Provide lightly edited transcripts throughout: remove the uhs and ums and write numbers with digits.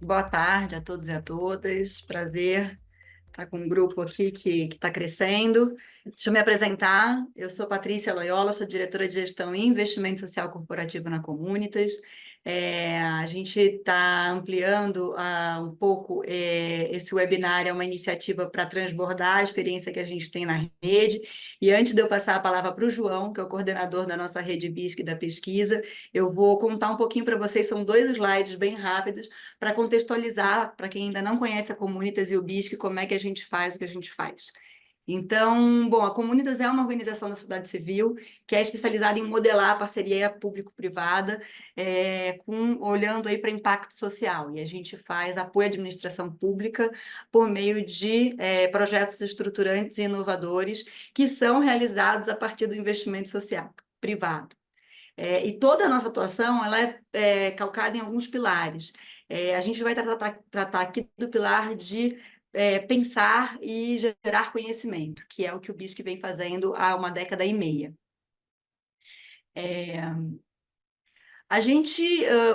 Boa tarde a todos e a todas. Prazer estar com um grupo aqui que está crescendo. Deixa eu me apresentar. Eu sou Patrícia Loyola, sou diretora de Gestão e Investimento Social Corporativo na Comunitas. A gente está ampliando um pouco esse webinar, é uma iniciativa para transbordar a experiência que a gente tem na rede. E antes de eu passar a palavra para o João, que é o coordenador da nossa rede BISC da pesquisa, eu vou contar um pouquinho para vocês, são dois slides bem rápidos, para contextualizar, para quem ainda não conhece a Comunitas e o BISC, como é que a gente faz o que a gente faz. Então, bom, a Comunitas é uma organização da sociedade civil que é especializada em modelar a parceria público-privada, olhando aí para impacto social. E a gente faz apoio à administração pública por meio de projetos estruturantes e inovadores que são realizados a partir do investimento social privado. E toda a nossa atuação ela é calcada em alguns pilares. A gente vai tratar aqui do pilar de pensar e gerar conhecimento, que é o que o BISC vem fazendo há uma década e meia.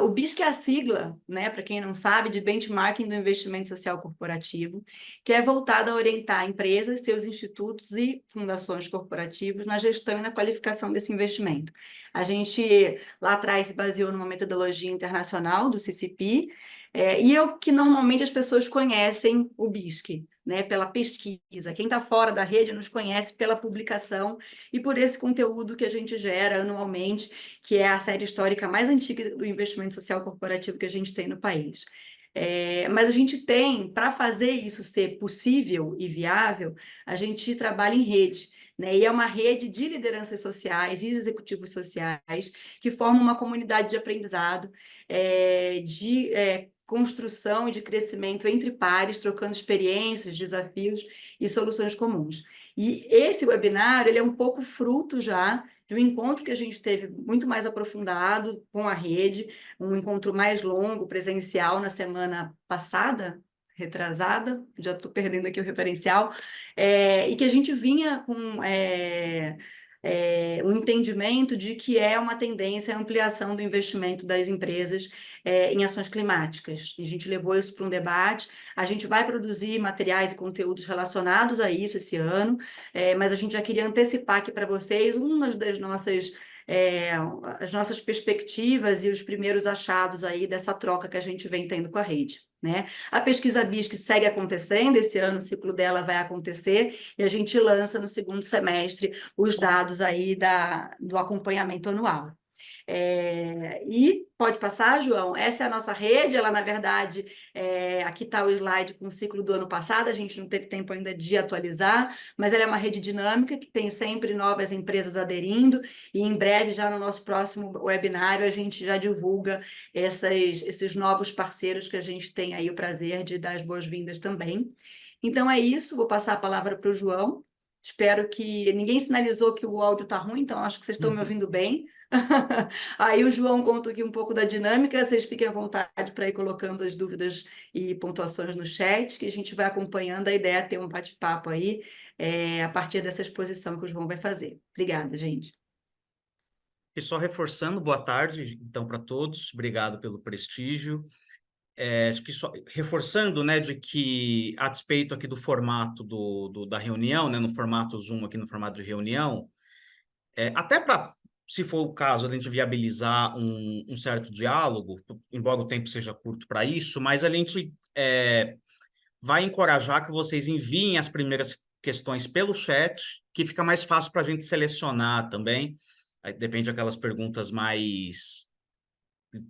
O BISC é a sigla, né, para quem não sabe, de Benchmarking do Investimento Social Corporativo, que é voltada a orientar empresas, seus institutos e fundações corporativos na gestão e na qualificação desse investimento. A gente, lá atrás, se baseou numa metodologia internacional do CCP, e é o que normalmente as pessoas conhecem o BISC, né, pela pesquisa. Quem está fora da rede nos conhece pela publicação e por esse conteúdo que a gente gera anualmente, que é a série histórica mais antiga do investimento social corporativo que a gente tem no país. Mas a gente tem, para fazer isso ser possível e viável, a gente trabalha em rede, né? E é uma rede de lideranças sociais e executivos sociais que formam uma comunidade de aprendizado, de construção e de crescimento entre pares, trocando experiências, desafios e soluções comuns. E esse webinar, ele é um pouco fruto já de um encontro que a gente teve muito mais aprofundado com a rede, um encontro mais longo, presencial, na semana passada, retrasada, já estou perdendo aqui o referencial, e que a gente vinha com um entendimento de que é uma tendência a ampliação do investimento das empresas em ações climáticas. A gente levou isso para um debate, a gente vai produzir materiais e conteúdos relacionados a isso esse ano, mas a gente já queria antecipar aqui para vocês umas das as nossas perspectivas e os primeiros achados aí dessa troca que a gente vem tendo com a rede, né? A pesquisa BISC segue acontecendo, esse ano o ciclo dela vai acontecer e a gente lança no segundo semestre os dados aí do acompanhamento anual. E pode passar, João, essa é a nossa rede, ela na verdade, aqui está o slide com o ciclo do ano passado, a gente não teve tempo ainda de atualizar, mas ela é uma rede dinâmica que tem sempre novas empresas aderindo e em breve, já no nosso próximo webinário, a gente já divulga esses novos parceiros que a gente tem aí o prazer de dar as boas-vindas também. Então é isso, vou passar a palavra para o João. Espero que ninguém sinalizou que o áudio está ruim, então acho que vocês estão me ouvindo bem. Aí o João conta aqui um pouco da dinâmica, vocês fiquem à vontade para ir colocando as dúvidas e pontuações no chat, que a gente vai acompanhando. A ideia é ter um bate-papo aí, a partir dessa exposição que o João vai fazer. Obrigada, gente. E só reforçando, boa tarde, então, para todos, obrigado pelo prestígio. Acho que só reforçando, né, de que, a despeito aqui do formato da reunião, né, no formato Zoom, aqui no formato de reunião, até para, se for o caso, a gente viabilizar um certo diálogo, embora o tempo seja curto para isso, mas a gente vai encorajar que vocês enviem as primeiras questões pelo chat, que fica mais fácil para a gente selecionar também. Aí depende daquelas perguntas mais...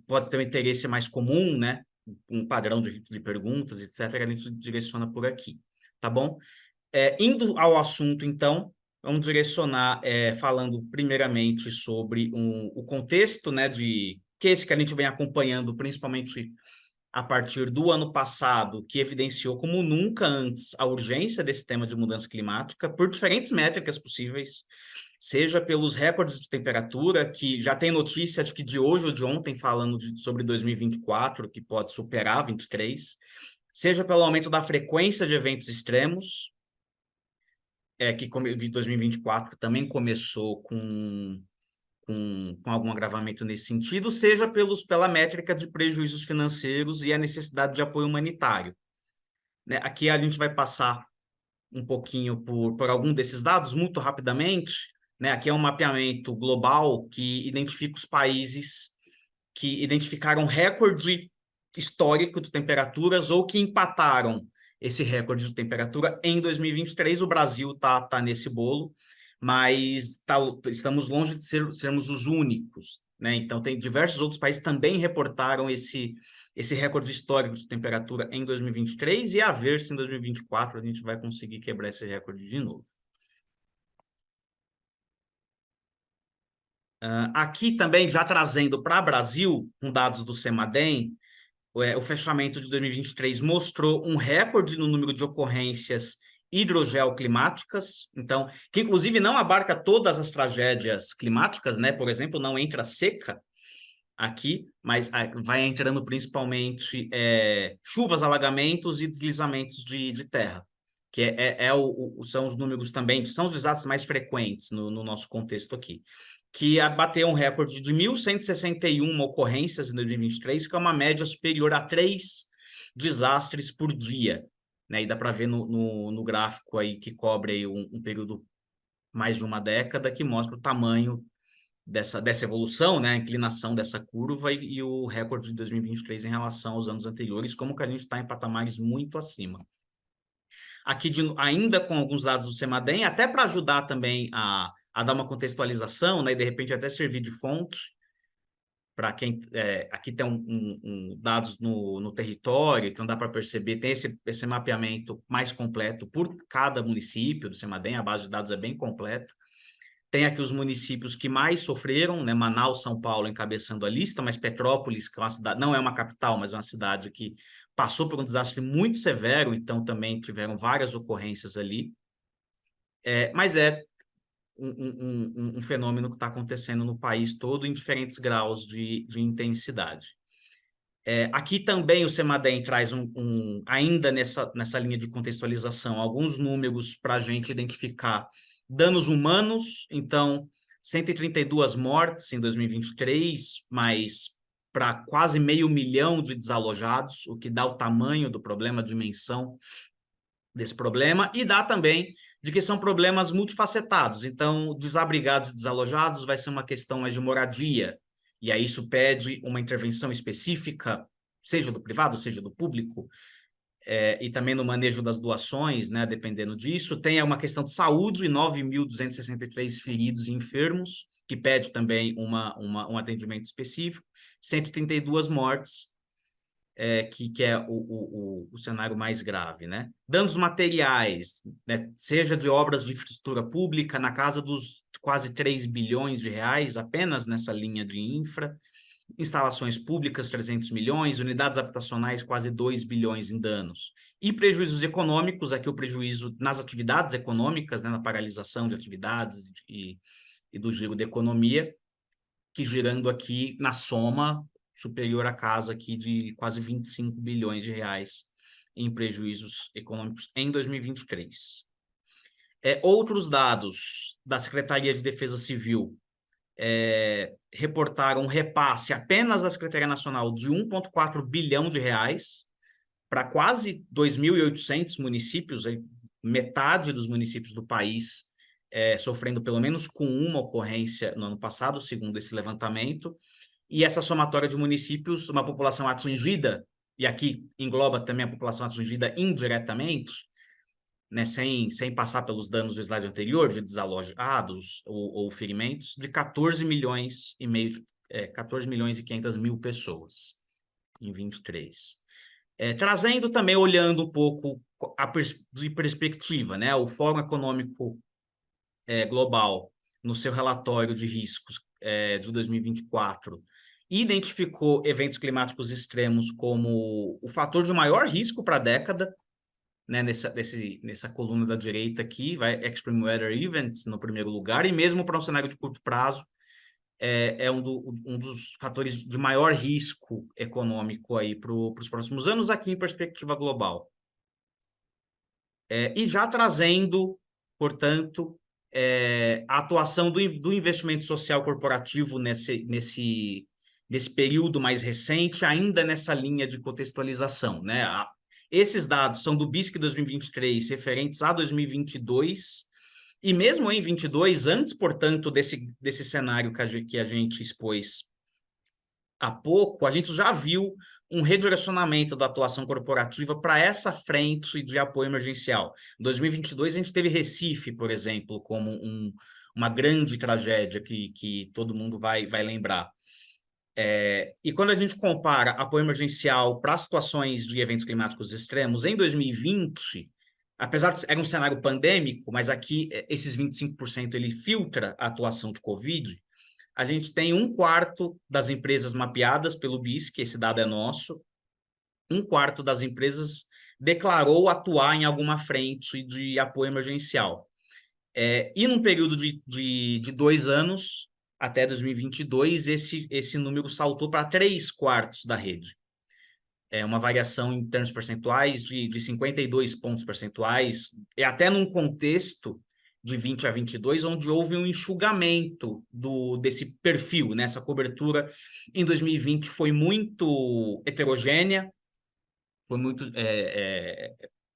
Pode ter um interesse mais comum, né? Um padrão de perguntas, etc. A gente direciona por aqui, tá bom? Indo ao assunto, então, vamos direcionar falando primeiramente sobre o contexto, né? Que esse que a gente vem acompanhando, principalmente a partir do ano passado, que evidenciou como nunca antes a urgência desse tema de mudança climática, por diferentes métricas possíveis, seja pelos recordes de temperatura, que já tem notícia de que de hoje ou de ontem falando sobre 2024, que pode superar 23, seja pelo aumento da frequência de eventos extremos, que 2024 também começou com com algum agravamento nesse sentido, seja pela métrica de prejuízos financeiros e a necessidade de apoio humanitário. Né? Aqui a gente vai passar um pouquinho por algum desses dados muito rapidamente. Né? Aqui é um mapeamento global que identifica os países que identificaram recorde histórico de temperaturas ou que empataram esse recorde de temperatura em 2023. O Brasil tá nesse bolo, mas estamos longe de sermos os únicos. Né? Então, tem diversos outros países também reportaram esse recorde histórico de temperatura em 2023, e a ver se em 2024 a gente vai conseguir quebrar esse recorde de novo. Aqui também, já trazendo para o Brasil, com dados do CEMADEM, o fechamento de 2023 mostrou um recorde no número de ocorrências hidrogeoclimáticas, então, que inclusive não abarca todas as tragédias climáticas, né? Por exemplo, não entra seca aqui, mas vai entrando principalmente chuvas, alagamentos e deslizamentos de terra, que são os números também, são os desastres mais frequentes no nosso contexto aqui, que bateu um recorde de 1.161 ocorrências em 2023, que é uma média superior a 3 desastres por dia. Né? E dá para ver no gráfico aí que cobre aí um período mais de uma década, que mostra o tamanho dessa evolução, né, a inclinação dessa curva e o recorde de 2023 em relação aos anos anteriores, como que a gente está em patamares muito acima. Aqui, ainda com alguns dados do CEMADEM, até para ajudar também a dar uma contextualização, né, e de repente até servir de fonte, para quem aqui tem dados no território, então dá para perceber, tem esse mapeamento mais completo por cada município do CEMADEM, a base de dados é bem completa. Tem aqui os municípios que mais sofreram, né? Manaus, São Paulo encabeçando a lista, mas Petrópolis, que é uma cidade, não é uma capital, mas é uma cidade que passou por um desastre muito severo, então também tiveram várias ocorrências ali. Mas é um fenômeno que está acontecendo no país todo em diferentes graus de intensidade. Aqui também o CEMADEM traz ainda nessa linha de contextualização, alguns números para a gente identificar danos humanos. Então, 132 mortes em 2023, mas para quase 500 mil de desalojados, o que dá o tamanho do problema, a dimensão desse problema, e dá também de que são problemas multifacetados. Então, desabrigados e desalojados vai ser uma questão mais de moradia, e aí isso pede uma intervenção específica, seja do privado, seja do público, e também no manejo das doações, né, dependendo disso. Tem uma questão de saúde, 9.263 feridos e enfermos, que pede também um atendimento específico, 132 mortes, que é o cenário mais grave, né? Danos materiais, né, seja de obras de infraestrutura pública, na casa dos quase 3 bilhões de reais, apenas nessa linha de infra, instalações públicas, 300 milhões, unidades habitacionais, quase 2 bilhões em danos. E prejuízos econômicos, aqui o prejuízo nas atividades econômicas, né, na paralisação de atividades e do giro da economia, que girando aqui na soma superior à casa aqui de quase 25 bilhões de reais em prejuízos econômicos em 2023. Outros dados da Secretaria de Defesa Civil reportaram um repasse apenas da Secretaria Nacional de 1,4 bilhão de reais para quase 2.800 municípios, metade dos municípios do país sofrendo pelo menos com uma ocorrência no ano passado, segundo esse levantamento. E essa somatória de municípios, uma população atingida, e aqui engloba também a população atingida indiretamente, né, sem passar pelos danos do slide anterior, de desalojados ou ferimentos, de 14 milhões e meio, 14 milhões e 500 mil pessoas em 23. Trazendo também, olhando um pouco de perspectiva, né, o Fórum Econômico Global, no seu relatório de riscos de 2024, identificou eventos climáticos extremos como o fator de maior risco para a década, né, nessa coluna da direita aqui, vai Extreme Weather Events no primeiro lugar, e mesmo para um cenário de curto prazo, um dos fatores de maior risco econômico aí para os próximos anos, aqui em perspectiva global. E já trazendo, portanto, a atuação do investimento social corporativo nesse período mais recente, ainda nessa linha de contextualização, né? Esses dados são do BISC 2023, referentes a 2022, e mesmo em 22, antes, portanto, desse cenário que a gente expôs há pouco, a gente já viu um redirecionamento da atuação corporativa para essa frente de apoio emergencial. Em 2022, a gente teve Recife, por exemplo, como uma grande tragédia que todo mundo vai lembrar. E quando a gente compara apoio emergencial para situações de eventos climáticos extremos, em 2020, apesar de era um cenário pandêmico, mas aqui esses 25% ele filtra a atuação de Covid, a gente tem 1/4 das empresas mapeadas pelo BISC, esse dado é nosso, 1/4 das empresas declarou atuar em alguma frente de apoio emergencial. E num período de 2 anos, até 2022, esse número saltou para 3/4 da rede. É uma variação em termos percentuais de 52 pontos percentuais, e até num contexto de 20 a 22, onde houve um enxugamento desse perfil, né? Essa cobertura em 2020 foi muito heterogênea, foi muito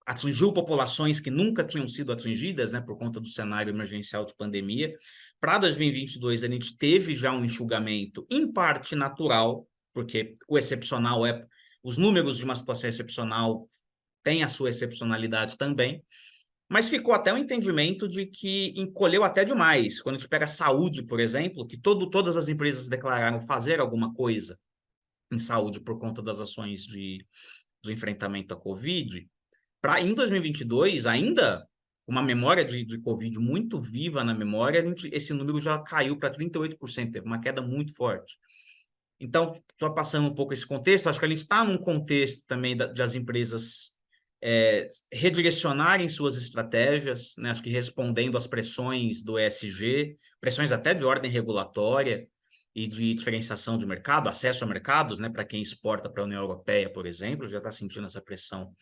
atingiu populações que nunca tinham sido atingidas, né, por conta do cenário emergencial de pandemia. Para 2022, a gente teve já um enxugamento, em parte natural, porque o excepcional os números de uma situação excepcional têm a sua excepcionalidade também, mas ficou até o entendimento de que encolheu até demais. Quando a gente pega a saúde, por exemplo, que todas as empresas declararam fazer alguma coisa em saúde por conta das ações de enfrentamento à Covid, em 2022, ainda uma memória de Covid muito viva na memória, esse número já caiu para 38%, teve uma queda muito forte. Então, só passando um pouco esse contexto, acho que a gente está num contexto também de as empresas redirecionarem suas estratégias, né? Acho que respondendo às pressões do ESG, pressões até de ordem regulatória e de diferenciação de mercado, acesso a mercados, né? Para quem exporta para a União Europeia, por exemplo, já está sentindo essa pressão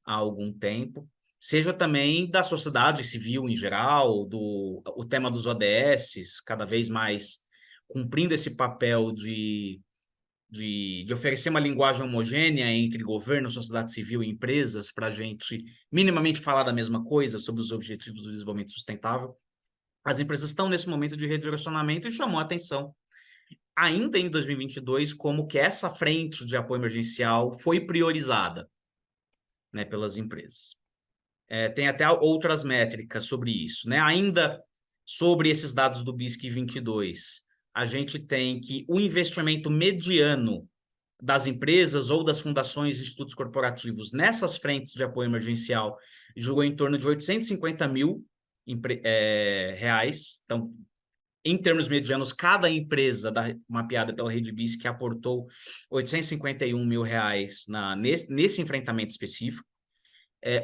há algum tempo, seja também da sociedade civil em geral, o tema dos ODS, cada vez mais cumprindo esse papel de oferecer uma linguagem homogênea entre governo, sociedade civil e empresas, para a gente minimamente falar da mesma coisa sobre os objetivos do desenvolvimento sustentável. As empresas estão nesse momento de redirecionamento e chamou a atenção, ainda em 2022, como que essa frente de apoio emergencial foi priorizada, né, pelas empresas. Tem até outras métricas sobre isso, né? Ainda sobre esses dados do BISC 22, a gente tem que o investimento mediano das empresas ou das fundações e institutos corporativos nessas frentes de apoio emergencial girou em torno de 850 mil reais. Então, em termos medianos, cada empresa mapeada pela Rede BISC aportou 851 mil reais nesse enfrentamento específico.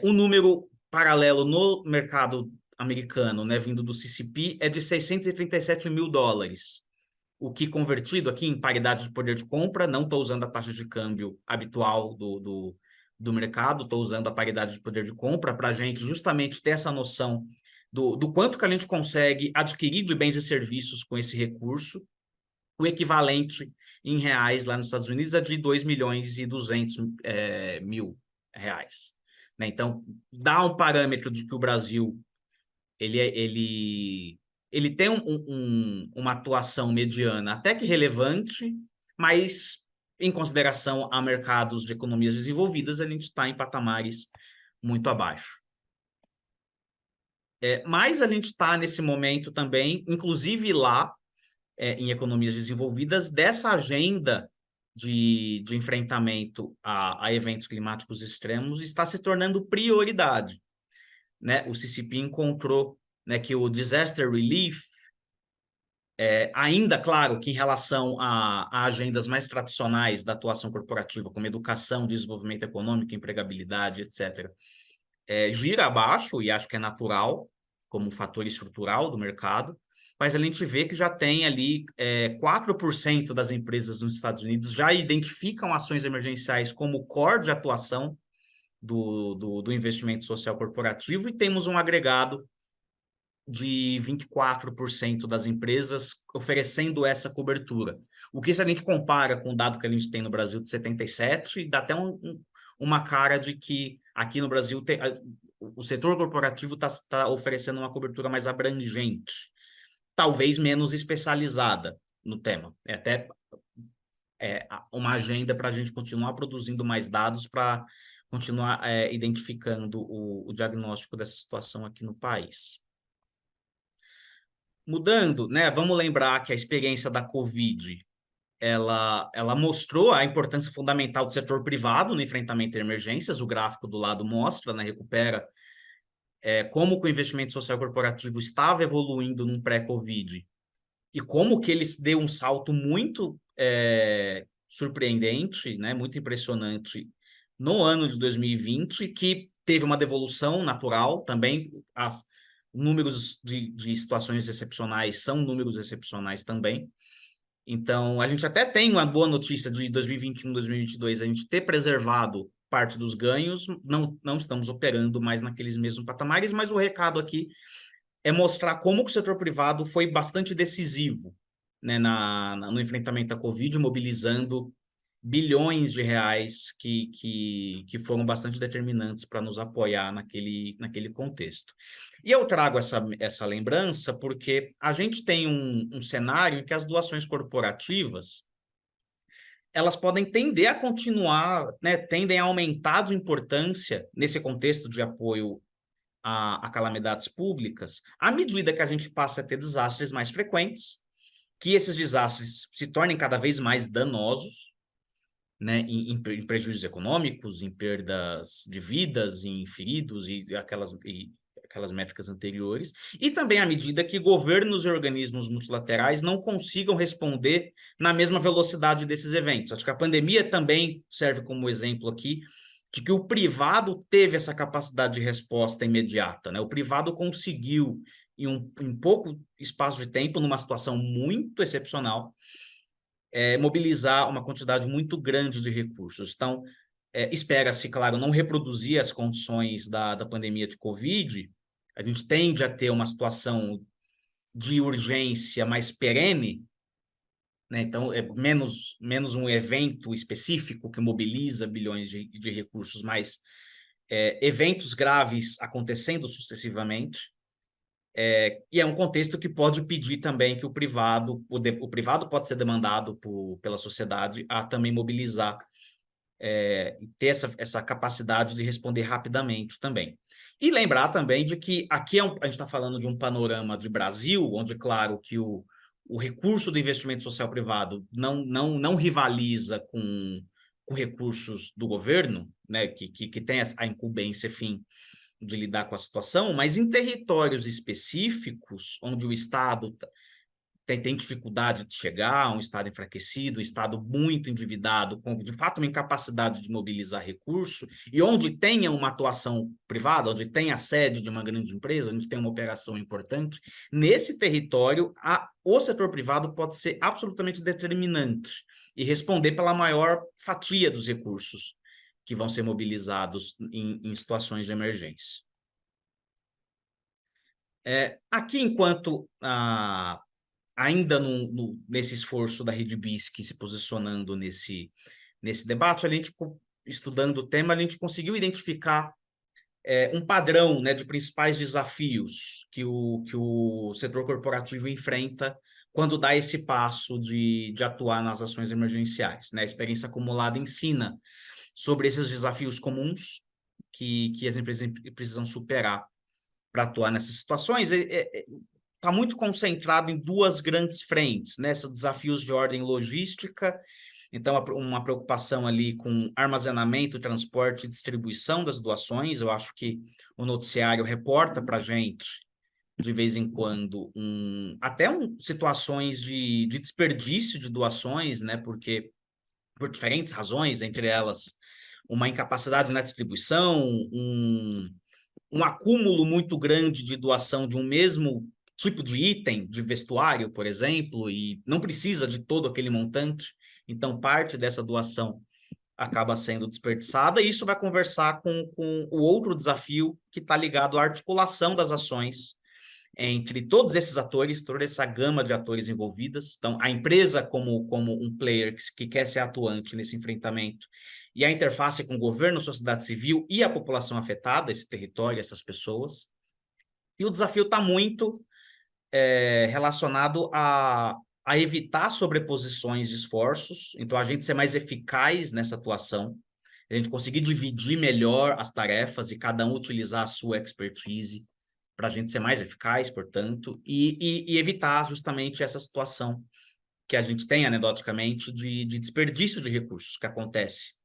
O número paralelo no mercado americano, né, vindo do CCP, é de 637 mil dólares, o que convertido aqui em paridade de poder de compra, não estou usando a taxa de câmbio habitual do mercado, estou usando a paridade de poder de compra para a gente justamente ter essa noção do quanto que a gente consegue adquirir de bens e serviços com esse recurso. O equivalente em reais lá nos Estados Unidos é de 2 milhões e 200 mil reais. Né? Então, dá um parâmetro de que o Brasil ele tem uma atuação mediana até que relevante, mas em consideração a mercados de economias desenvolvidas, a gente está em patamares muito abaixo. Mas a gente está nesse momento também, inclusive lá, em economias desenvolvidas, dessa agenda de enfrentamento a eventos climáticos extremos está se tornando prioridade. Né? O CCP encontrou, né, que o disaster relief, ainda claro que em relação a agendas mais tradicionais da atuação corporativa, como educação, desenvolvimento econômico, empregabilidade, etc., gira abaixo, e acho que é natural, como fator estrutural do mercado, mas a gente vê que já tem ali 4% das empresas nos Estados Unidos já identificam ações emergenciais como core de atuação do investimento social corporativo, e temos um agregado de 24% das empresas oferecendo essa cobertura. O que, se a gente compara com o dado que a gente tem no Brasil de 77%, dá até uma cara de que aqui no Brasil o setor corporativo está oferecendo uma cobertura mais abrangente, talvez menos especializada no tema. É até uma agenda para a gente continuar produzindo mais dados para continuar identificando o diagnóstico dessa situação aqui no país. Mudando, né? Vamos lembrar que a experiência da Covid, ela mostrou a importância fundamental do setor privado no enfrentamento de emergências. O gráfico do lado mostra, né? Recupera como que o investimento social corporativo estava evoluindo num pré-Covid e como que ele deu um salto muito surpreendente, né? Muito impressionante no ano de 2020, que teve uma devolução natural também. Números de situações excepcionais são números excepcionais também. Então, a gente até tem uma boa notícia de 2021, 2022, a gente ter preservado parte dos ganhos, não estamos operando mais naqueles mesmos patamares, mas o recado aqui é mostrar como que o setor privado foi bastante decisivo, né, no enfrentamento da Covid, mobilizando bilhões de reais que foram bastante determinantes para nos apoiar naquele contexto. E eu trago essa lembrança porque a gente tem um cenário em que as doações corporativas elas podem tender a continuar, né, tendem a aumentar de importância nesse contexto de apoio a calamidades públicas, à medida que a gente passa a ter desastres mais frequentes, que esses desastres se tornem cada vez mais danosos, né, em prejuízos econômicos, em perdas de vidas, em feridos e aquelas métricas anteriores, e também à medida que governos e organismos multilaterais não consigam responder na mesma velocidade desses eventos. Acho que a pandemia também serve como exemplo aqui de que o privado teve essa capacidade de resposta imediata, né? O privado conseguiu, em pouco espaço de tempo, numa situação muito excepcional, mobilizar uma quantidade muito grande de recursos. Então, espera-se, claro, não reproduzir as condições da pandemia de Covid. A gente tende a ter uma situação de urgência mais perene, né? Então, é menos um evento específico que mobiliza bilhões de recursos, mas eventos graves acontecendo sucessivamente. E é um contexto que pode pedir também que o privado pode ser demandado pela sociedade a também mobilizar e ter essa capacidade de responder rapidamente também. E lembrar também de que aqui a gente está falando de um panorama de Brasil, onde, claro, que o recurso do investimento social privado não rivaliza com recursos do governo, né, que tem a incumbência, enfim, de lidar com a situação, mas em territórios específicos, onde o Estado tem dificuldade de chegar, um Estado enfraquecido, um Estado muito endividado, com de fato uma incapacidade de mobilizar recurso, e onde tenha uma atuação privada, onde tem a sede de uma grande empresa, onde tem uma operação importante, nesse território o setor privado pode ser absolutamente determinante e responder pela maior fatia dos recursos que vão ser mobilizados em situações de emergência. Aqui, enquanto ainda nesse esforço da Rede BISC se posicionando nesse debate, a gente, estudando o tema, a gente conseguiu identificar um padrão, né, de principais desafios que o setor corporativo enfrenta quando dá esse passo de atuar nas ações emergenciais, né? A experiência acumulada ensina sobre esses desafios comuns que as empresas precisam superar para atuar nessas situações. Está muito concentrado em duas grandes frentes, né? São desafios de ordem logística, então uma preocupação ali com armazenamento, transporte e distribuição das doações. Eu acho que o noticiário reporta para a gente, de vez em quando, situações de desperdício de doações, né? Porque, por diferentes razões, entre elas, uma incapacidade na distribuição, um acúmulo muito grande de doação de um mesmo tipo de item, de vestuário, por exemplo, e não precisa de todo aquele montante, então parte dessa doação acaba sendo desperdiçada, e isso vai conversar com o outro desafio que está ligado à articulação das ações entre todos esses atores, toda essa gama de atores envolvidas. Então, a empresa como um player que quer ser atuante nesse enfrentamento, e a interface com o governo, sociedade civil e a população afetada, esse território, essas pessoas. E o desafio está muito relacionado a evitar sobreposições de esforços, então a gente ser mais eficaz nessa atuação, a gente conseguir dividir melhor as tarefas e cada um utilizar a sua expertise para a gente ser mais eficaz, portanto, e evitar justamente essa situação que a gente tem anedoticamente de desperdício de recursos que acontece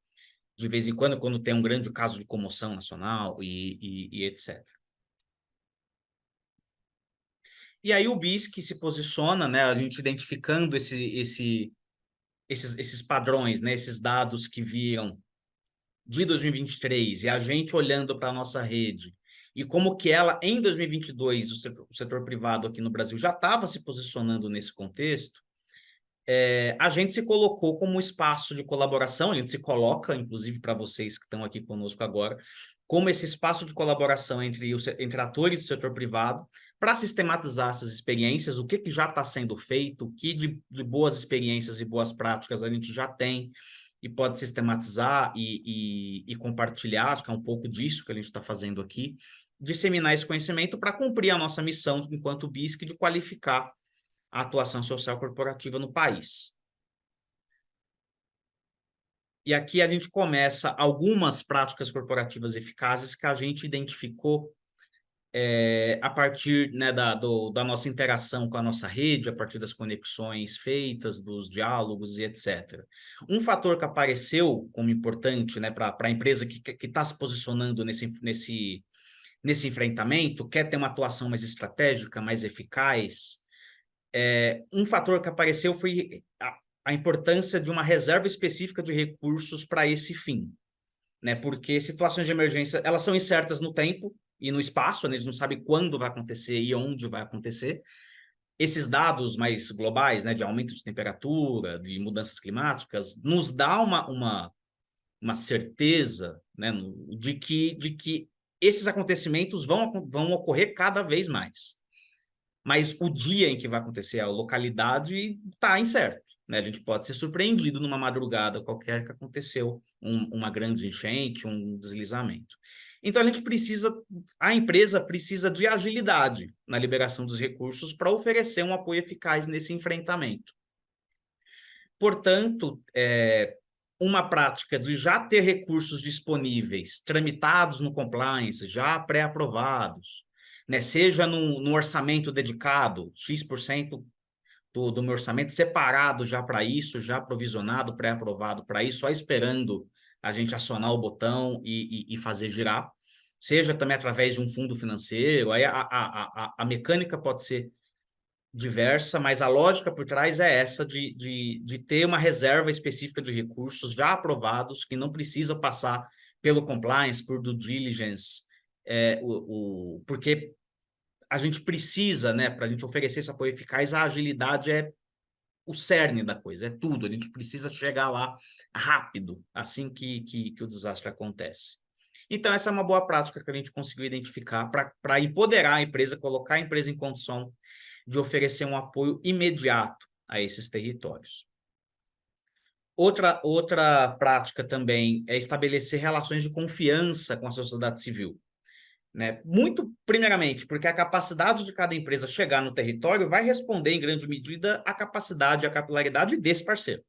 de vez em quando, quando tem um grande caso de comoção nacional e etc. E aí o BISC se posiciona, né, a gente identificando esses padrões, né, esses dados que viram de 2023 e a gente olhando para a nossa rede e como que ela, em 2022, o setor privado aqui no Brasil já estava se posicionando nesse contexto, a gente se colocou como espaço de colaboração, a gente se coloca, inclusive para vocês que estão aqui conosco agora, como esse espaço de colaboração entre atores do setor privado, para sistematizar essas experiências, o que já está sendo feito, o que de boas experiências e boas práticas a gente já tem, e pode sistematizar e compartilhar, acho que é um pouco disso que a gente está fazendo aqui, disseminar esse conhecimento para cumprir a nossa missão enquanto BISC de qualificar a atuação social corporativa no país. E aqui a gente começa algumas práticas corporativas eficazes que a gente identificou a partir, né, da nossa interação com a nossa rede, a partir das conexões feitas, dos diálogos e etc. Um fator que apareceu como importante, né, para a empresa que está se posicionando nesse enfrentamento, quer ter uma atuação mais estratégica, mais eficaz, um fator que apareceu foi a importância de uma reserva específica de recursos para esse fim, né? Porque situações de emergência, elas são incertas no tempo e no espaço, né? Eles não sabem quando vai acontecer e onde vai acontecer. Esses dados mais globais, né, de aumento de temperatura, de mudanças climáticas, nos dá uma certeza, né, de que esses acontecimentos vão ocorrer cada vez mais. Mas o dia em que vai acontecer, a localidade está incerto, né? A gente pode ser surpreendido numa madrugada qualquer que aconteceu uma grande enchente, um deslizamento. Então a empresa precisa de agilidade na liberação dos recursos para oferecer um apoio eficaz nesse enfrentamento. Portanto, uma prática de já ter recursos disponíveis, tramitados no compliance, já pré-aprovados, né, seja no orçamento dedicado, X% do meu orçamento separado já para isso, já provisionado, pré-aprovado para isso, só esperando a gente acionar o botão e fazer girar, seja também através de um fundo financeiro, aí a mecânica pode ser diversa, mas a lógica por trás é essa de ter uma reserva específica de recursos já aprovados, que não precisa passar pelo compliance, por due diligence, porque a gente precisa, né, para a gente oferecer esse apoio eficaz, a agilidade é o cerne da coisa, é tudo, a gente precisa chegar lá rápido, assim que o desastre acontece. Então, essa é uma boa prática que a gente conseguiu identificar para empoderar a empresa, colocar a empresa em condição de oferecer um apoio imediato a esses territórios. Outra prática também é estabelecer relações de confiança com a sociedade civil, né? Muito primeiramente, porque a capacidade de cada empresa chegar no território vai responder, em grande medida, à capacidade e à capilaridade desse parceiro.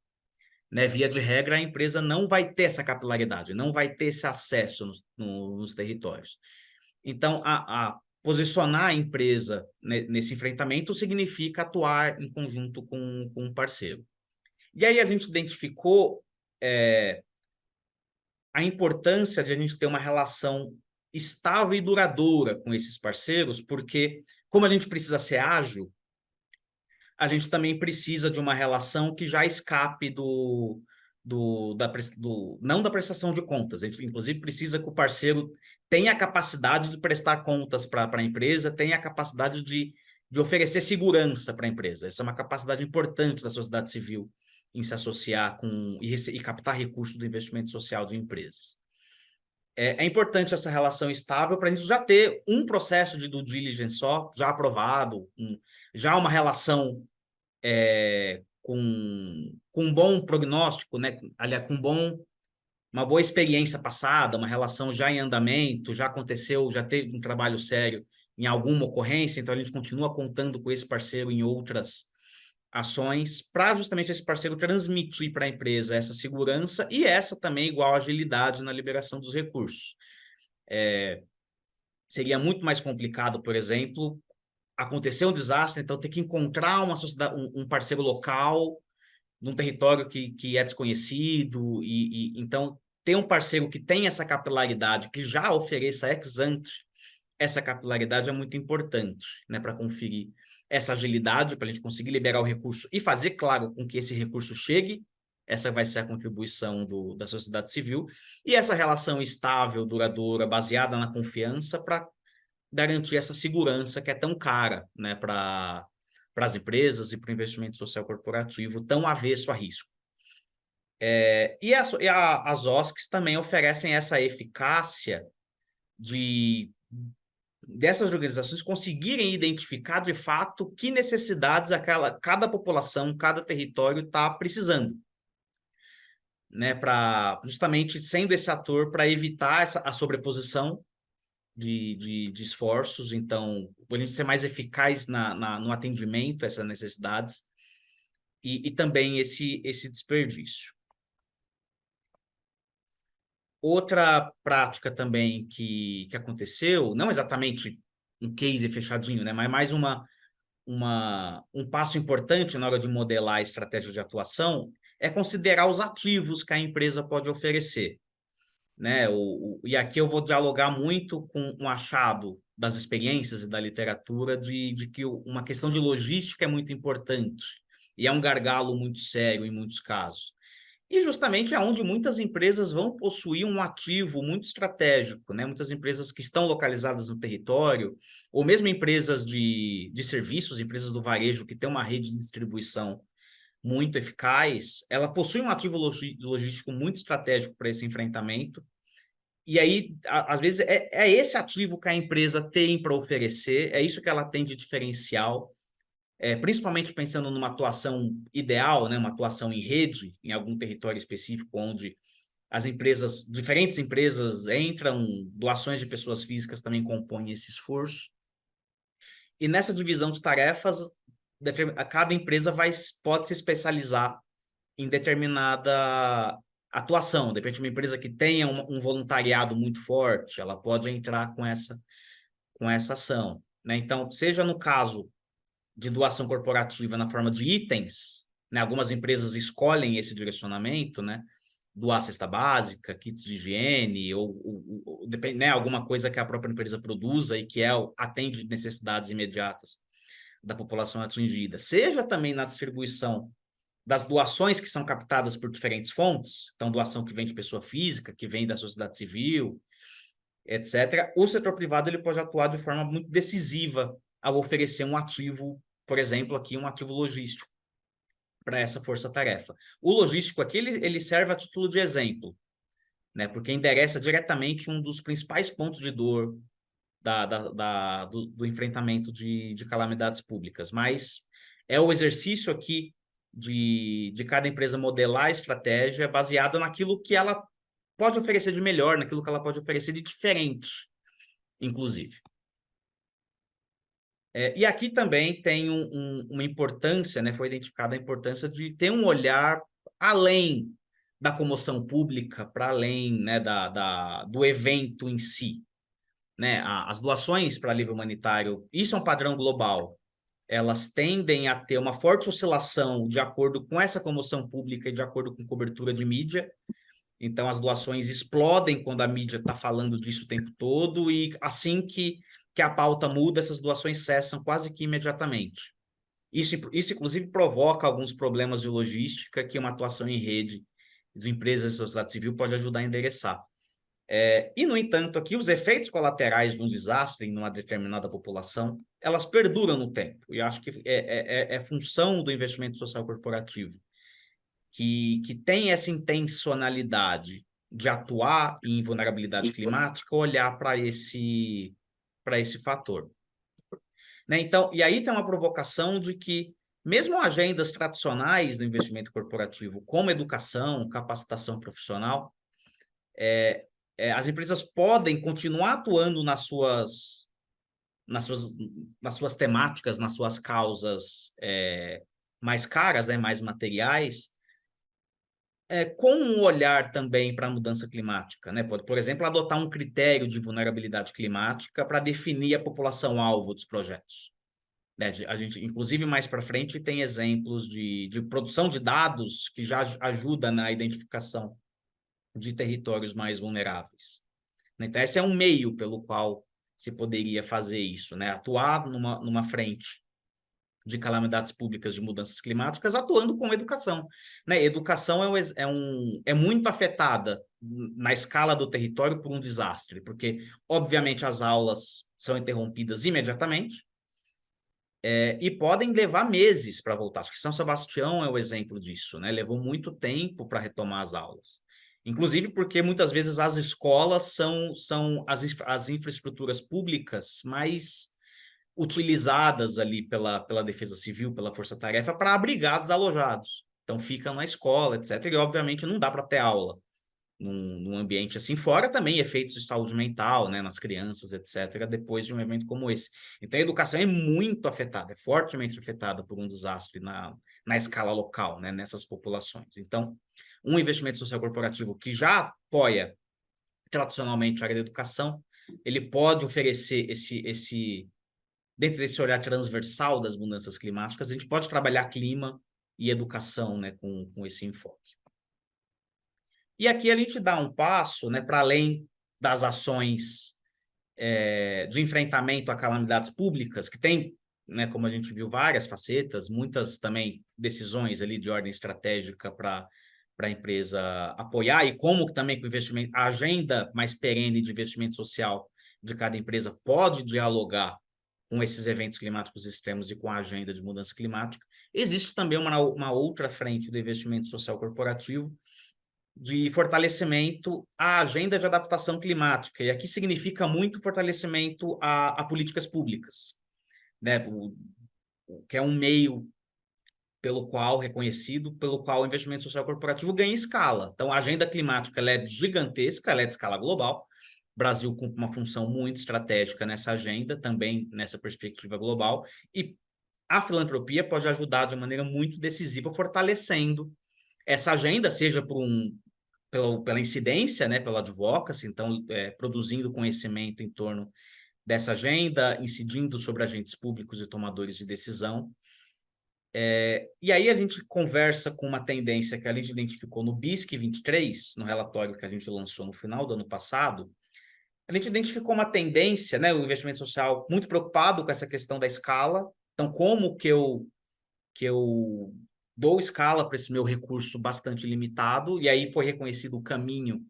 Né? Via de regra, a empresa não vai ter essa capilaridade, não vai ter esse acesso nos territórios. Então, posicionar a empresa nesse enfrentamento significa atuar em conjunto com um parceiro. E aí a gente identificou a importância de a gente ter uma relação estável e duradoura com esses parceiros, porque como a gente precisa ser ágil, a gente também precisa de uma relação que já escape não da prestação de contas. A gente, inclusive, precisa que o parceiro tenha a capacidade de prestar contas para a empresa, tenha a capacidade de oferecer segurança para a empresa. Essa é uma capacidade importante da sociedade civil em se associar com e captar recursos do investimento social de empresas. É importante essa relação estável para a gente já ter um processo de due diligence só, já aprovado, já uma relação com um bom prognóstico, né? Aliás, uma boa experiência passada, uma relação já em andamento, já aconteceu, já teve um trabalho sério em alguma ocorrência, então a gente continua contando com esse parceiro em outras ações, para justamente esse parceiro transmitir para a empresa essa segurança e essa também igual agilidade na liberação dos recursos. Seria muito mais complicado, por exemplo, acontecer um desastre, então ter que encontrar uma sociedade, um parceiro local num território que é desconhecido, então ter um parceiro que tem essa capilaridade, que já ofereça ex ante essa capilaridade é muito importante, né, para conferir essa agilidade, para a gente conseguir liberar o recurso e fazer claro com que esse recurso chegue. Essa vai ser a contribuição da sociedade civil, e essa relação estável, duradoura, baseada na confiança, para garantir essa segurança que é tão cara, né, para as empresas e para o investimento social corporativo, tão avesso a risco. As OSCs também oferecem essa eficácia dessas organizações conseguirem identificar de fato que necessidades cada população, cada território está precisando, né, justamente sendo esse ator para evitar a sobreposição de esforços, então, para a gente ser mais eficaz no atendimento a essas necessidades e também esse desperdício. Outra prática também que aconteceu, não exatamente um case fechadinho, né, mas mais um passo importante na hora de modelar a estratégia de atuação é considerar os ativos que a empresa pode oferecer, né? E aqui eu vou dialogar muito com um achado das experiências e da literatura de que uma questão de logística é muito importante e é um gargalo muito sério em muitos casos. E justamente é onde muitas empresas vão possuir um ativo muito estratégico, né? Muitas empresas que estão localizadas no território, ou mesmo empresas de serviços, empresas do varejo que têm uma rede de distribuição muito eficaz, ela possui um ativo logístico muito estratégico para esse enfrentamento. E aí, às vezes, é esse ativo que a empresa tem para oferecer, é isso que ela tem de diferencial, principalmente pensando numa atuação ideal, né, uma atuação em rede, em algum território específico, onde diferentes empresas entram, doações de pessoas físicas também compõem esse esforço. E nessa divisão de tarefas, cada empresa pode se especializar em determinada atuação. De repente, uma empresa que tenha um voluntariado muito forte, ela pode entrar com essa ação, né? Então, seja no caso de doação corporativa na forma de itens, né? Algumas empresas escolhem esse direcionamento, né? Doar cesta básica, kits de higiene, depende, né? Alguma coisa que a própria empresa produza e que atende necessidades imediatas da população atingida. Seja também na distribuição das doações que são captadas por diferentes fontes, então doação que vem de pessoa física, que vem da sociedade civil, etc. O setor privado ele pode atuar de forma muito decisiva ao oferecer um ativo, por exemplo, aqui um ativo logístico para essa força-tarefa. O logístico aqui ele serve a título de exemplo, né? Porque endereça diretamente um dos principais pontos de dor do enfrentamento de calamidades públicas, mas é o exercício aqui de cada empresa modelar a estratégia baseada naquilo que ela pode oferecer de melhor, naquilo que ela pode oferecer de diferente, inclusive. E aqui também tem uma importância, né? Foi identificada a importância de ter um olhar além da comoção pública, para além, né, do evento em si, né? As doações para alívio humanitário, isso é um padrão global, elas tendem a ter uma forte oscilação de acordo com essa comoção pública e de acordo com cobertura de mídia. Então, as doações explodem quando a mídia está falando disso o tempo todo, e assim que a pauta muda, essas doações cessam quase que imediatamente. Isso, inclusive, provoca alguns problemas de logística que uma atuação em rede de empresas da sociedade civil pode ajudar a endereçar. E, no entanto, aqui os efeitos colaterais de um desastre em uma determinada população, elas perduram no tempo. E acho que é função do investimento social corporativo, que tem essa intencionalidade, de atuar em vulnerabilidade climática, olhar para esse fator. Né? Então, e aí tem uma provocação de que, mesmo agendas tradicionais do investimento corporativo, como educação, capacitação profissional, as empresas podem continuar atuando nas suas temáticas, nas suas causas mais caras, né, mais materiais, com um olhar também para a mudança climática, né? Pode, por exemplo, adotar um critério de vulnerabilidade climática para definir a população-alvo dos projetos. Né? A gente, inclusive, mais para frente, tem exemplos de produção de dados que já ajuda na identificação de territórios mais vulneráveis. Então, esse é um meio pelo qual se poderia fazer isso, né? Atuar numa frente de calamidades públicas de mudanças climáticas, atuando com educação. Né? Educação é muito afetada na escala do território por um desastre, porque, obviamente, as aulas são interrompidas imediatamente, e podem levar meses para voltar. Acho que São Sebastião é o exemplo disso, né? Levou muito tempo para retomar as aulas. Inclusive porque muitas vezes as escolas são as infraestruturas públicas mais utilizadas ali pela Defesa Civil, pela Força Tarefa, para abrigar desalojados. Então ficam na escola, etc. E obviamente não dá para ter aula num ambiente assim, fora também efeitos de saúde mental, né, nas crianças, etc., depois de um evento como esse. Então, a educação é muito afetada, é fortemente afetada por um desastre na escala local, né, nessas populações. Então, um investimento social corporativo que já apoia tradicionalmente a área da educação, ele pode oferecer dentro desse olhar transversal das mudanças climáticas, a gente pode trabalhar clima e educação, né, com esse enfoque. E aqui a gente dá um passo, né, para além das ações de enfrentamento a calamidades públicas, que tem, né, como a gente viu, várias facetas, muitas também decisões ali de ordem estratégica para a empresa apoiar, e como também com o investimento, a agenda mais perene de investimento social de cada empresa pode dialogar com esses eventos climáticos extremos e com a agenda de mudança climática. Existe também uma outra frente do investimento social corporativo, de fortalecimento à agenda de adaptação climática, e aqui significa muito fortalecimento a políticas públicas, né? Que é um meio reconhecido, pelo qual o investimento social corporativo ganha escala. Então, a agenda climática ela é gigantesca, ela é de escala global. O Brasil cumpre uma função muito estratégica nessa agenda, também nessa perspectiva global, e a filantropia pode ajudar de maneira muito decisiva, fortalecendo essa agenda, seja pela incidência, né, pela advocacy, então produzindo conhecimento em torno dessa agenda, incidindo sobre agentes públicos e tomadores de decisão. E aí a gente conversa com uma tendência que a gente identificou no BISC 23, no relatório que a gente lançou no final do ano passado. A gente identificou uma tendência, né, o investimento social muito preocupado com essa questão da escala. Então, como que eu dou escala para esse meu recurso bastante limitado, e aí foi reconhecido o caminho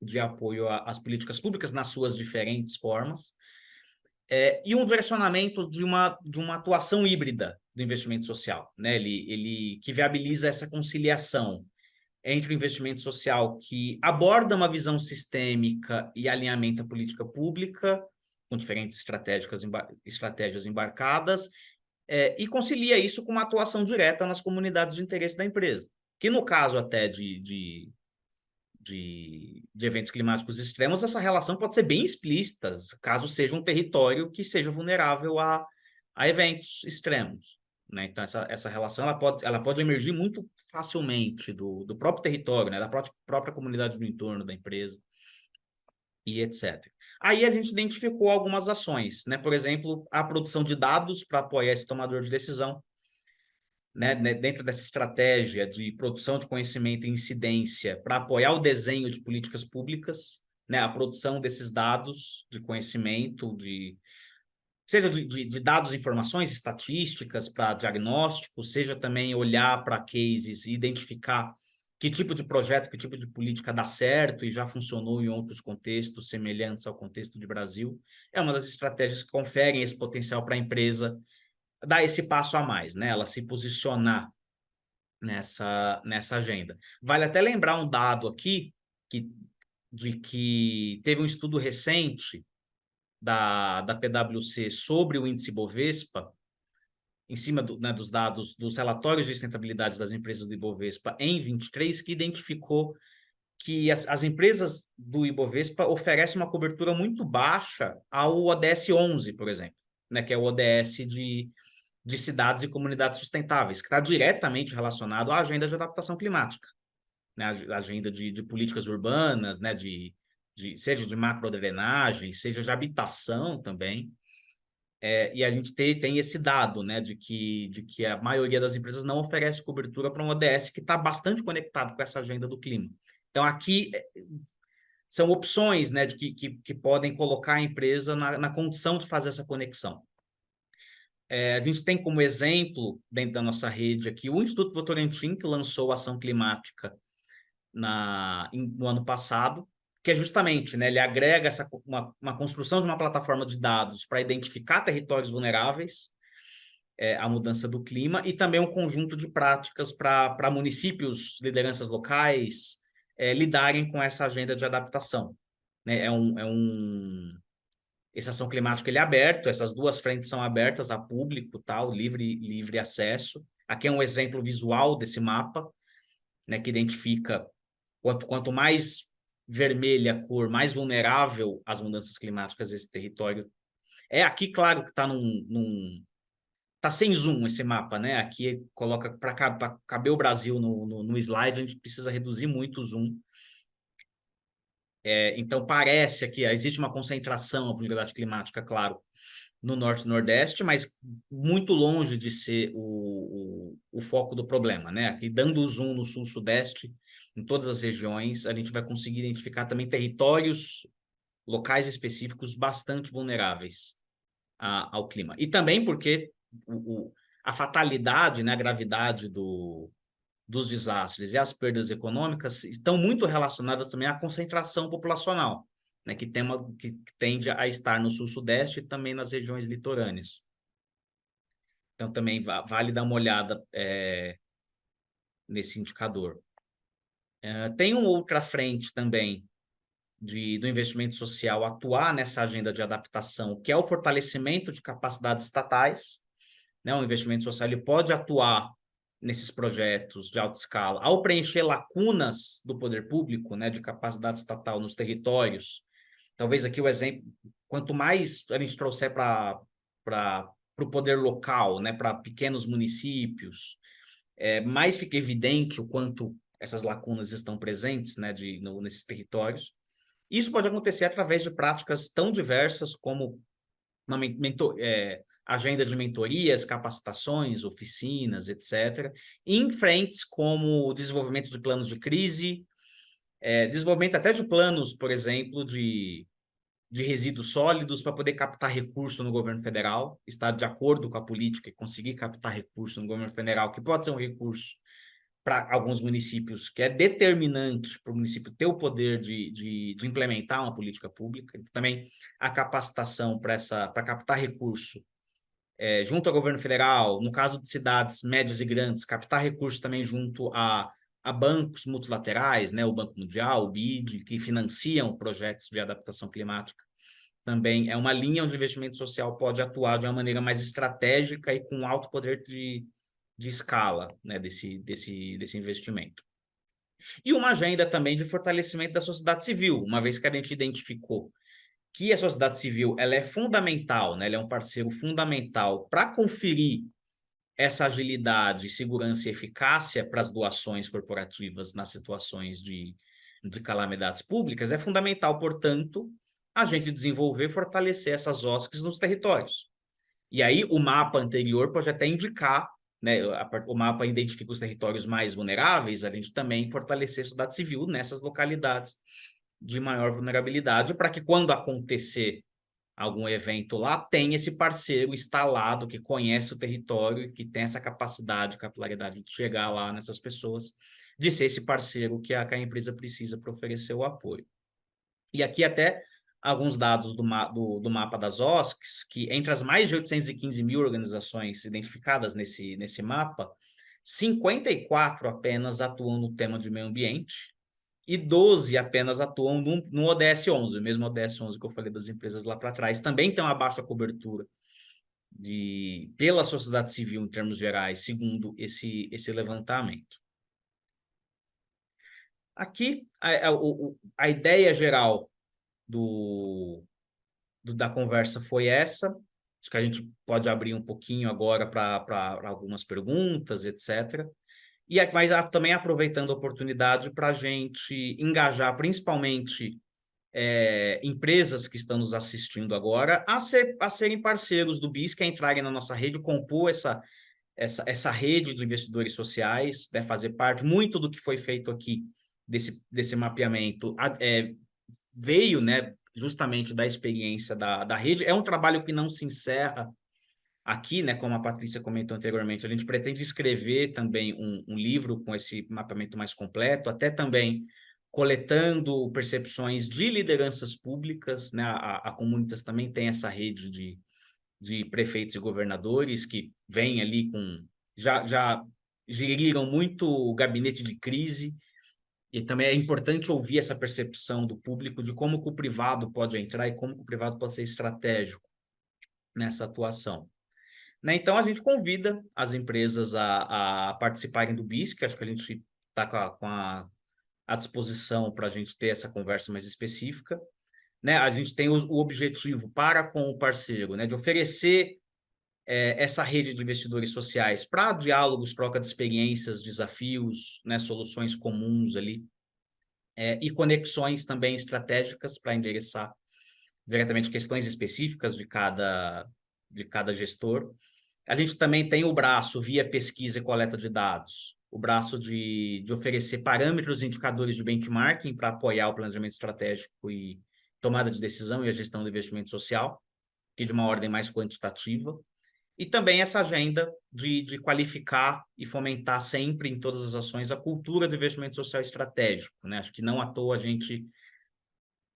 de apoio às políticas públicas nas suas diferentes formas, e um direcionamento de uma atuação híbrida do investimento social, né? Ele que viabiliza essa conciliação entre o investimento social que aborda uma visão sistêmica e alinhamento à política pública, com diferentes estratégias embarcadas, e concilia isso com uma atuação direta nas comunidades de interesse da empresa, que no caso até de eventos climáticos extremos, essa relação pode ser bem explícita, caso seja um território que seja vulnerável a eventos extremos. Né? Então, essa relação ela pode emergir muito facilmente do próprio território, né? Da própria comunidade do entorno da empresa, e etc. Aí a gente identificou algumas ações, né? Por exemplo, a produção de dados para apoiar esse tomador de decisão, né, dentro dessa estratégia de produção de conhecimento e incidência para apoiar o desenho de políticas públicas, né, a produção desses dados de conhecimento, seja de dados, informações, estatísticas para diagnóstico, seja também olhar para cases e identificar que tipo de projeto, que tipo de política dá certo e já funcionou em outros contextos semelhantes ao contexto de Brasil. É uma das estratégias que conferem esse potencial para a empresa dar esse passo a mais, né? Ela se posicionar nessa agenda. Vale até lembrar um dado aqui, de que teve um estudo recente da PwC sobre o índice Bovespa, em cima dos dados, dos relatórios de sustentabilidade das empresas do Ibovespa em 23, que identificou que as empresas do Ibovespa oferecem uma cobertura muito baixa ao ODS 11, por exemplo, né, que é o ODS de cidades e comunidades sustentáveis, que está diretamente relacionado à agenda de adaptação climática, né, a agenda de políticas urbanas, né, seja de macrodrenagem, seja de habitação também. E a gente tem esse dado, né, de que a maioria das empresas não oferece cobertura para um ODS que está bastante conectado com essa agenda do clima. Então, aqui são opções, né, que podem colocar a empresa na condição de fazer essa conexão. A gente tem como exemplo, dentro da nossa rede aqui, o Instituto Votorantim, que lançou a ação climática no ano passado, que é justamente, né, ele agrega uma construção de uma plataforma de dados para identificar territórios vulneráveis à mudança do clima e também um conjunto de práticas para municípios, lideranças locais, lidarem com essa agenda de adaptação. Né? Essa ação climática ele é aberto, essas duas frentes são abertas a público, tal, livre acesso. Aqui é um exemplo visual desse mapa, né, que identifica quanto mais vermelha a cor, mais vulnerável às mudanças climáticas esse território. Aqui, claro, que tá sem zoom esse mapa, né? Aqui coloca para caber o Brasil no slide, a gente precisa reduzir muito o zoom. Então, parece que existe uma concentração da vulnerabilidade climática, claro, no Norte e Nordeste, mas muito longe de ser o foco do problema, né? Aqui, dando o zoom no Sul-Sudeste, em todas as regiões, a gente vai conseguir identificar também territórios locais específicos bastante vulneráveis ao clima. E também porque a fatalidade, né, a gravidade dos desastres e as perdas econômicas estão muito relacionadas também à concentração populacional, né, que tende a estar no sul-sudeste e também nas regiões litorâneas. Então, também vale dar uma olhada nesse indicador. Tem uma outra frente também do investimento social atuar nessa agenda de adaptação, que é o fortalecimento de capacidades estatais. Né? O investimento social ele pode atuar nesses projetos de alta escala, ao preencher lacunas do poder público, né, de capacidade estatal nos territórios. Talvez aqui o exemplo, quanto mais a gente trouxer para o poder local, né, para pequenos municípios, mais fica evidente o quanto essas lacunas estão presentes, né, nesses territórios. Isso pode acontecer através de práticas tão diversas como uma agenda de mentorias, capacitações, oficinas, etc., em frentes como o desenvolvimento de planos de crise, desenvolvimento até de planos, por exemplo, de resíduos sólidos para poder captar recurso no governo federal, estar de acordo com a política e conseguir captar recurso no governo federal, que pode ser um recurso para alguns municípios, que é determinante para o município ter o poder de implementar uma política pública. Também a capacitação para captar recurso junto ao governo federal, no caso de cidades médias e grandes, captar recursos também junto a bancos multilaterais, né, o Banco Mundial, o BID, que financiam projetos de adaptação climática. Também é uma linha onde o investimento social pode atuar de uma maneira mais estratégica e com alto poder de escala, né, desse investimento. E uma agenda também de fortalecimento da sociedade civil, uma vez que a gente identificou que a sociedade civil ela é fundamental, né, ela é um parceiro fundamental para conferir essa agilidade, segurança e eficácia para as doações corporativas nas situações de calamidades públicas, é fundamental, portanto, a gente desenvolver e fortalecer essas OSCs nos territórios. E aí o mapa anterior pode até indicar, né, o mapa identifica os territórios mais vulneráveis, a gente também fortalecer a sociedade civil nessas localidades de maior vulnerabilidade, para que quando acontecer algum evento lá, tenha esse parceiro instalado que conhece o território e que tem essa capacidade, capilaridade de chegar lá nessas pessoas, de ser esse parceiro que a empresa precisa para oferecer o apoio. E aqui até alguns dados do mapa das OSCs, que entre as mais de 815 mil organizações identificadas nesse mapa, 54 apenas atuam no tema de meio ambiente, e 12 apenas atuam no ODS 11, o mesmo ODS 11 que eu falei das empresas lá para trás. Também tem uma baixa cobertura pela sociedade civil em termos gerais, segundo esse levantamento. Aqui, a ideia geral da conversa foi essa. Acho que a gente pode abrir um pouquinho agora para algumas perguntas, etc. Mas também aproveitando a oportunidade para a gente engajar, principalmente empresas que estão nos assistindo agora, a serem parceiros do BISC, a entrarem na nossa rede, compor essa rede de investidores sociais, né, fazer parte. Muito do que foi feito aqui desse mapeamento veio, né, justamente da experiência da rede. É um trabalho que não se encerra aqui, né, como a Patrícia comentou anteriormente. A gente pretende escrever também um livro com esse mapeamento mais completo, até também coletando percepções de lideranças públicas, né? A Comunitas também tem essa rede de prefeitos e governadores que vêm ali já geriram muito o gabinete de crise, e também é importante ouvir essa percepção do público de como que o privado pode entrar e como que o privado pode ser estratégico nessa atuação. Né? Então, a gente convida as empresas a participarem do BISC, acho que a gente está à disposição para a gente ter essa conversa mais específica. Né? A gente tem o objetivo para com o parceiro, né, de oferecer essa rede de investidores sociais para diálogos, troca de experiências, desafios, né, soluções comuns ali, e conexões também estratégicas para endereçar diretamente questões específicas de cada gestor. A gente também tem o braço via pesquisa e coleta de dados, o braço de oferecer parâmetros e indicadores de benchmarking para apoiar o planejamento estratégico e tomada de decisão e a gestão do investimento social, que de uma ordem mais quantitativa. E também essa agenda de qualificar e fomentar sempre em todas as ações a cultura do investimento social estratégico, né? Acho que não à toa a gente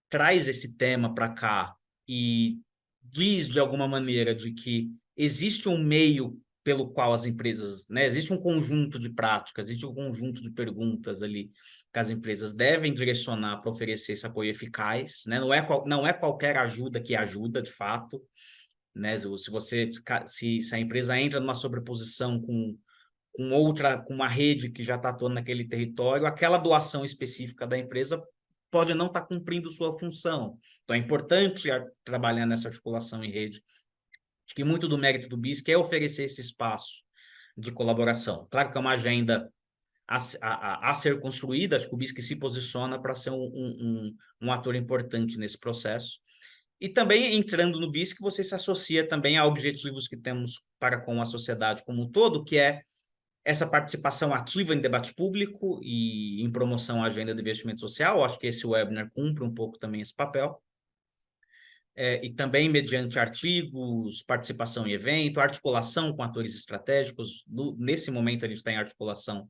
traz esse tema para cá e diz de alguma maneira de que existe um meio pelo qual as empresas, né, existe um conjunto de práticas, existe um conjunto de perguntas ali que as empresas devem direcionar para oferecer esse apoio eficaz, né? Não é qualquer ajuda que ajuda de fato, né? Se a empresa entra numa sobreposição com uma rede que já está atuando naquele território, aquela doação específica da empresa pode não estar cumprindo sua função. Então, é importante trabalhar nessa articulação em rede. Acho que muito do mérito do BISC é oferecer esse espaço de colaboração. Claro que é uma agenda a ser construída, acho que o BISC se posiciona para ser um ator importante nesse processo. E também, entrando no BISC, você se associa também a objetivos que temos para com a sociedade como um todo, que é essa participação ativa em debate público e em promoção à agenda de investimento social. Eu acho que esse webinar cumpre um pouco também esse papel. E também mediante artigos, participação em evento, articulação com atores estratégicos. Nesse momento, a gente está em articulação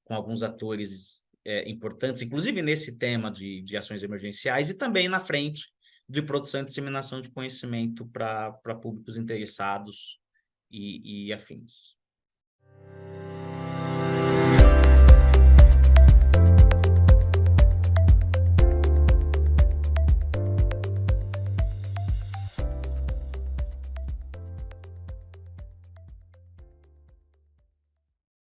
com alguns atores importantes, inclusive nesse tema de ações emergenciais, e também na frente de produção e disseminação de conhecimento para públicos interessados e afins.